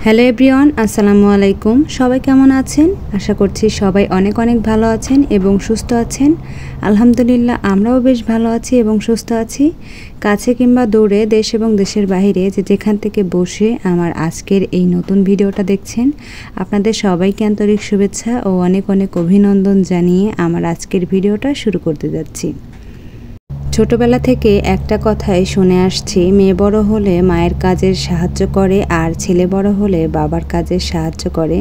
Hello everyone, আসসালামু আলাইকুম। সবাই কেমন আছেন? আশা করছি সবাই অনেক অনেক ভালো আছেন এবং সুস্থ আছেন। আলহামদুলিল্লাহ, আমরাও বেশ ভালো আছি এবং সুস্থ আছি। কাছে কিংবা দূরে, দেশ এবং দেশের বাইরে যেখান থেকে বসে আমার আজকের এই নতুন ভিডিওটা দেখছেন, আপনাদের সবাইকে আন্তরিক শুভেচ্ছা ও অনেক অনেক অভিনন্দন জানিয়ে আমার আজকের ভিডিওটা শুরু করতে যাচ্ছি। ছোটবেলা থেকে একটা কথাই শুনে আসছি, মেয়ে বড় হলে মায়ের কাজের সাহায্য করে আর ছেলে বড় হলে বাবার কাজের সাহায্য করে।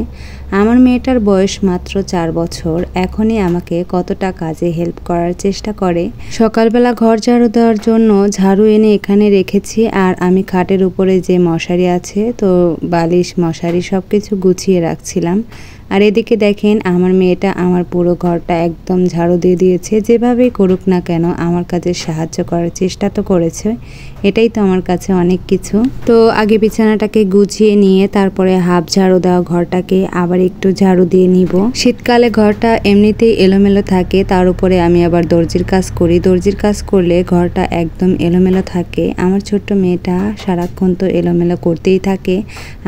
আমার মেয়েটার বয়স মাত্র 4 বছর, এখনই আমাকে কতটা কাজে হেল্প করার চেষ্টা করে। সকালবেলা ঘর ঝাড়ু দেওয়ার জন্য ঝাড়ু এনে এখানে রেখেছি, আর আমি খাটের উপরে যে মশারি আছে, তো বালিশ মশারি সব কিছু গুছিয়ে রাখছিলাম। আর এদিকে দেখেন, আমার মেয়েটা আমার পুরো ঘরটা একদম ঝাড়ু দিয়ে দিয়েছে। যেভাবেই করুক না কেন আমার কাজে সাহায্য করার চেষ্টা তো করেছে, এটাই তো আমার কাছে অনেক কিছু। তো আগে বিছানাটাকে গুছিয়ে নিয়ে তারপরে হাফ ঝাড়ু দেওয়া ঘরটাকে আবার একটু ঝাড়ু দিয়ে নিব। শীতকালে ঘরটা এমনিতেই এলোমেলো থাকে, তার উপরে আমি আবার দর্জির কাজ করি। দর্জির কাজ করলে ঘরটা একদম এলোমেলো থাকে। আমার ছোট্ট মেয়েটা সারাক্ষণ তো এলোমেলো করতেই থাকে,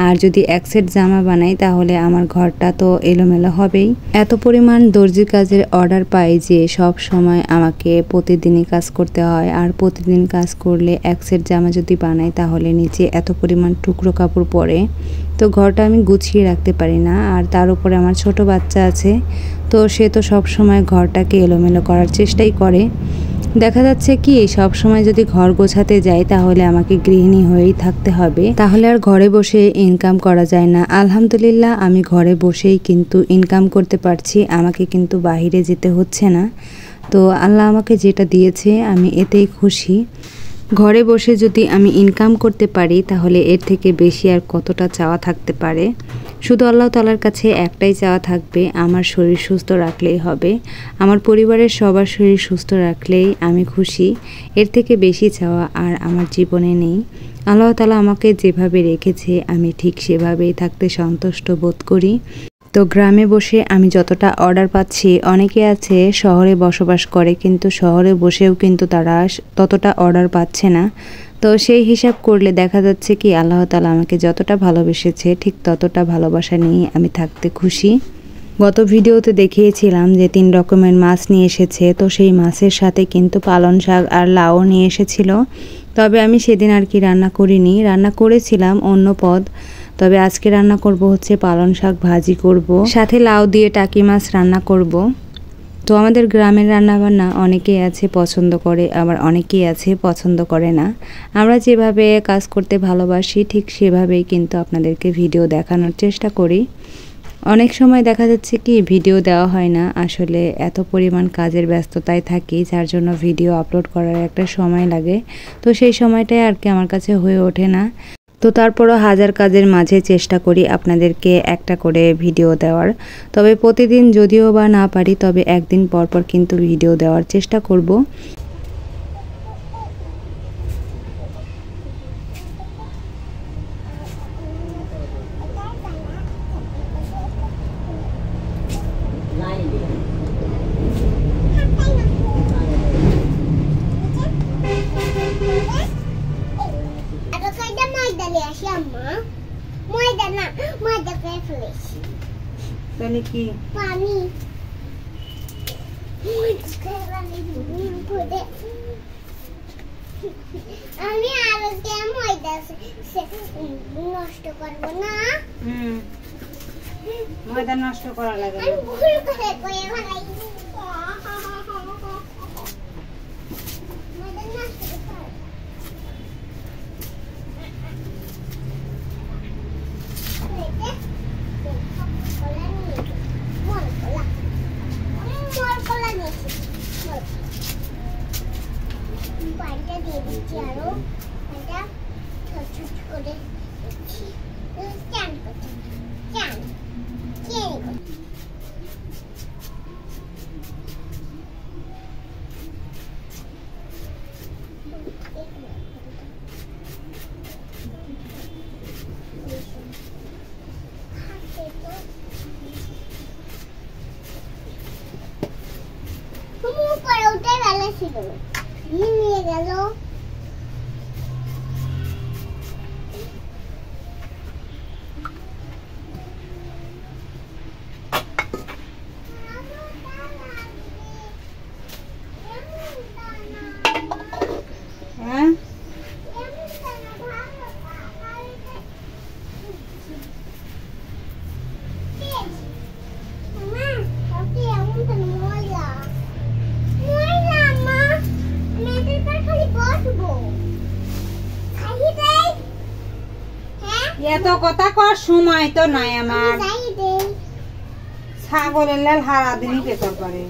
আর যদি এক সেট জামা বানাই তাহলে আমার ঘরটা তো এলোমেলো হবেই। এত পরিমাণ দর্জির কাজের অর্ডার পাই যে সব সময় আমাকে প্রতিদিনই কাজ করতে হয়, আর প্রতিদিন কাজ করলে এক সেট জামা যদি বানাই তাহলে নিচে এত পরিমাণ টুকরো কাপড় পরে, তো ঘরটা আমি গুছিয়ে রাখতে পারি না। আর তার উপরে আমার ছোট বাচ্চা আছে, তো সে তো সব সময় ঘরটাকে এলোমেলো করার চেষ্টাই করে। দেখা যাচ্ছে কি, সব সময় যদি ঘর গোছাতে যাই তাহলে আমাকে গৃহিণী হয়েই থাকতে হবে, তাহলে আর ঘরে বসে ইনকাম করা যায় না। আলহামদুলিল্লাহ, আমি ঘরে বসেই কিন্তু ইনকাম করতে পারছি, আমাকে কিন্তু বাইরে যেতে হচ্ছে না। তো আল্লাহ আমাকে যেটা দিয়েছে আমি এতেই খুশি। ঘরে বসে যদি আমি ইনকাম করতে পারি তাহলে এর থেকে বেশি আর কতটা চাওয়া থাকতে পারে। শুধু আল্লাহ তাআলার কাছে একটাই চাওয়া থাকবে, আমার শরীর সুস্থ রাখলেই হবে, আমার পরিবারের সবার শরীর সুস্থ রাখলেই আমি খুশি। এর থেকে বেশি চাওয়া আর আমার জীবনে নেই। আল্লাহ তাআলা আমাকে যেভাবে রেখেছে আমি ঠিক সেভাবেই থাকতে সন্তুষ্ট বোধ করি। তো গ্রামে বসে আমি যতটা অর্ডার পাচ্ছি, অনেকে আছে শহরে বসবাস করে কিন্তু শহরে বসেও কিন্তু তারা ততটা অর্ডার পাচ্ছে না। তো সেই হিসাব করলে দেখা যাচ্ছে কি, আল্লাহ তাআলা আমাকে যতটা ভালোবেসেছে ঠিক ততটা ভালোবাসা নিয়ে আমি থাকতে খুশি। গত ভিডিওতে দেখিয়েছিলাম যে 3 রকমের মাছ নিয়ে এসেছে, তো সেই মাছের সাথে কিন্তু পালং শাক আর লাউ নিয়ে এসেছিল। তবে আমি সেদিন আর কি রান্না করিনি, রান্না করেছিলাম অন্য পদ। তবে আজকে রান্না করব হচ্ছে পালং শাক ভাজি করব, সাথে লাউ দিয়ে টাকি মাছ রান্না করব। তো আমাদের গ্রামের রান্নাবান্না অনেকেই আছে পছন্দ করে, আবার অনেকেই আছে পছন্দ করে না। আমরা যেভাবে কাজ করতে ভালোবাসি ঠিক সেভাবেই কিন্তু আপনাদেরকে ভিডিও দেখানোর চেষ্টা করি। অনেক সময় দেখা যাচ্ছে কি ভিডিও দেওয়া হয় না, আসলে এত পরিমাণ কাজের ব্যস্ততায় থাকি যার জন্য ভিডিও আপলোড করার একটা সময় লাগে। তো সেই সময়টাই আর কি আমার কাছে হয়ে ওঠে না। তো তারপরও হাজার কাজের মাঝে চেষ্টা করি আপনাদেরকে একটা করে ভিডিও দেওয়ার। তবে প্রতিদিন যদিও বা না পারি, তবে একদিন পর পর কিন্তু ভিডিও দেওয়ার চেষ্টা করব। তাহলে কি পানি আমি আরো ময়দা নষ্ট করবো না। ময়দা নষ্ট করা লাগে না, ভুল করে কয়ে ফেলাই। নিয়ে গেল কথা কর সময় তো নাই আমার ছাগলের লাল হারা দিনই পেপার করে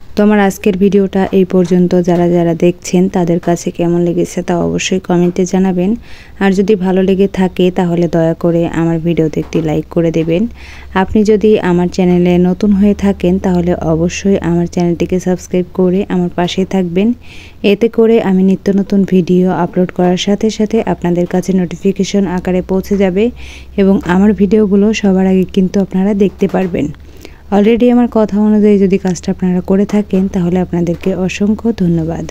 তো আমার আজকের ভিডিওটা এই পর্যন্ত যারা যারা দেখছেন তাদের কাছে কেমন লেগেছে তা অবশ্যই কমেন্টে জানাবেন আর যদি ভালো লেগে থাকে তাহলে দয়া করে আমার ভিডিওতে একটি লাইক করে দেবেন আপনি যদি আমার চ্যানেলে নতুন হয়ে থাকেন তাহলে অবশ্যই আমার চ্যানেলটিকে সাবস্ক্রাইব করে আমার পাশে থাকবেন এতে করে আমি নিত্য নতুন ভিডিও আপলোড করার সাথে সাথে আপনাদের কাছে নোটিফিকেশন আকারে পৌঁছে যাবে এবং আমার ভিডিওগুলো সবার আগে কিন্তু আপনারা দেখতে পারবেন অলরেডি আমার কথা অনুযায়ী যদি কাজটা আপনারা করে থাকেন তাহলে আপনাদেরকে অসংখ্য ধন্যবাদ।